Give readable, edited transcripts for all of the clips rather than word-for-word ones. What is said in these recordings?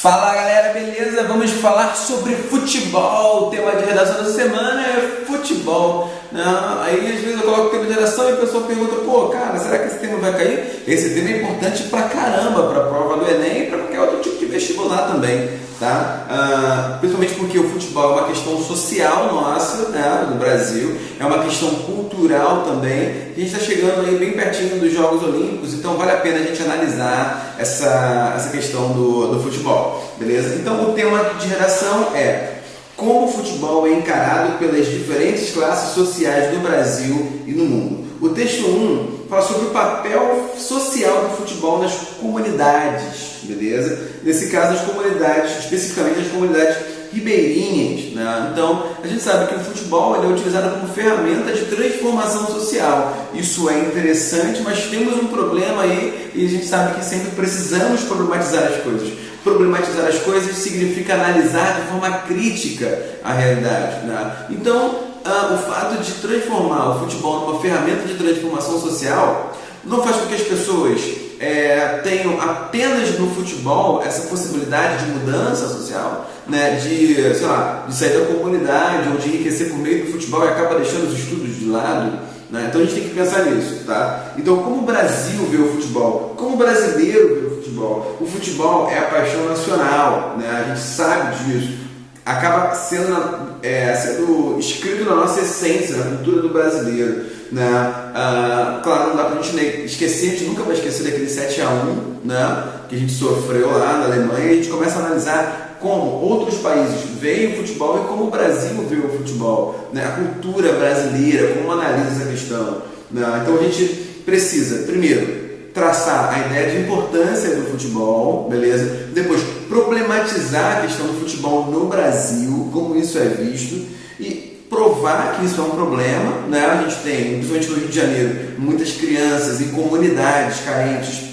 Fala galera, beleza? Vamos falar sobre futebol. O tema de redação da semana é futebol. Aí às vezes eu coloco o tema de redação e a pessoa pergunta: pô, cara, será que esse tema vai cair? Esse tema é importante pra caramba, pra prova do Enem e pra qualquer outro tipo de vestibular também, tá? Principalmente porque o futebol é uma questão social nossa, né, no Brasil, é uma questão cultural também. A gente está chegando aí bem pertinho dos Jogos Olímpicos, então vale a pena a gente analisar essa questão do futebol, beleza? Então o tema de redação é: como o futebol é encarado pelas diferentes classes sociais do Brasil e no mundo. O texto 1 fala sobre o papel social do futebol nas comunidades, beleza? Nesse caso, as comunidades, especificamente as comunidades ribeirinhas, né? Então, a gente sabe que o futebol ele é utilizado como ferramenta de transformação social. Isso é interessante, mas temos um problema aí e a gente sabe que sempre precisamos problematizar as coisas. Problematizar as coisas significa analisar de forma crítica a realidade, né? Então, o fato de transformar o futebol numa ferramenta de transformação social não faz com que as pessoas tenham apenas no futebol essa possibilidade de mudança social, né? De sair da comunidade ou de enriquecer por meio do futebol e acaba deixando os estudos de lado, né? Então a gente tem que pensar nisso, tá? Então, como o Brasil vê o futebol, como o brasileiro vê o futebol é a paixão nacional, né? A gente sabe disso, acaba sendo escrito na nossa essência, na cultura do brasileiro, né? Claro, não dá pra gente esquecer, a gente nunca vai esquecer daquele 7-1, né, que a gente sofreu lá na Alemanha, e a gente começa a analisar como outros países veem o futebol e como o Brasil vê o futebol, né? A cultura brasileira, como analisa essa questão, né? Então a gente precisa, primeiro, traçar a ideia de importância do futebol, beleza? Depois, problematizar a questão do futebol no Brasil, como isso é visto, e provar que isso é um problema, né? A gente tem, principalmente no Rio de Janeiro, muitas crianças em comunidades carentes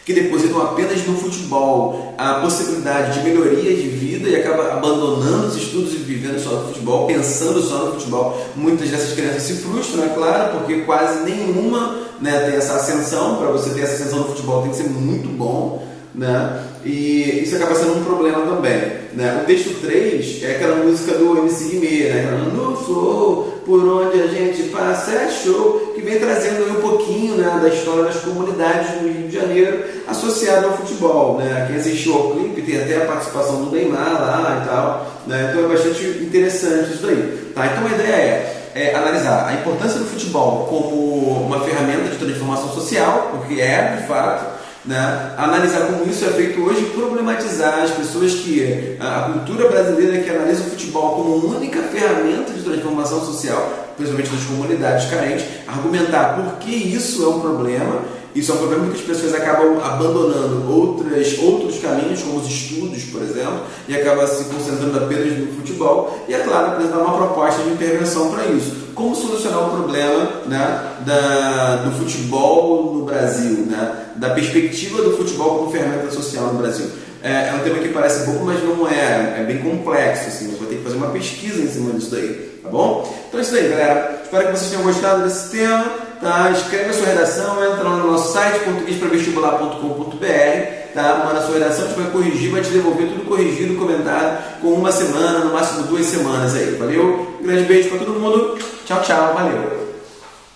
que depositam apenas no futebol a possibilidade de melhoria de vida e acaba abandonando os estudos e vivendo só no futebol, pensando só no futebol. Muitas dessas crianças se frustram, é claro, porque quase nenhuma, né, tem essa ascensão. Para você ter essa ascensão no futebol tem que ser muito bom, né? E isso acaba sendo um problema também, né? O texto 3 é aquela música do MC Guimê, né? No flow, por onde a gente passa é show, que vem trazendo um pouquinho, né, da história das comunidades do Rio de Janeiro associado ao futebol, né? Quem assistiu ao clipe tem até a participação do Neymar lá e tal, né? Então é bastante interessante isso daí, tá? Então a ideia é analisar a importância do futebol como uma ferramenta de transformação social, porque é de fato, né? Analisar como isso é feito hoje, problematizar as pessoas que a cultura brasileira que analisa o futebol como única ferramenta de transformação social, principalmente nas comunidades carentes, argumentar por que isso é um problema. Isso é um problema porque as pessoas acabam abandonando outros caminhos, como os estudos, por exemplo, e acabam se concentrando apenas no futebol. E, é claro, apresentar uma proposta de intervenção para isso. Como solucionar o problema, né, do futebol no Brasil, né, da perspectiva do futebol como ferramenta social no Brasil. É um tema que parece pouco, mas não é bem complexo, assim, você vai ter que fazer uma pesquisa em cima disso daí, tá bom? Então é isso aí, galera. Espero que vocês tenham gostado desse tema, tá? Escreve a sua redação, entra lá no nosso site, portuguespravestibular.com.br, tá? Manda a sua redação, a gente vai corrigir, vai te devolver tudo corrigido, comentado, com uma semana, no máximo 2 semanas aí, valeu? Um grande beijo pra todo mundo, tchau, tchau, valeu!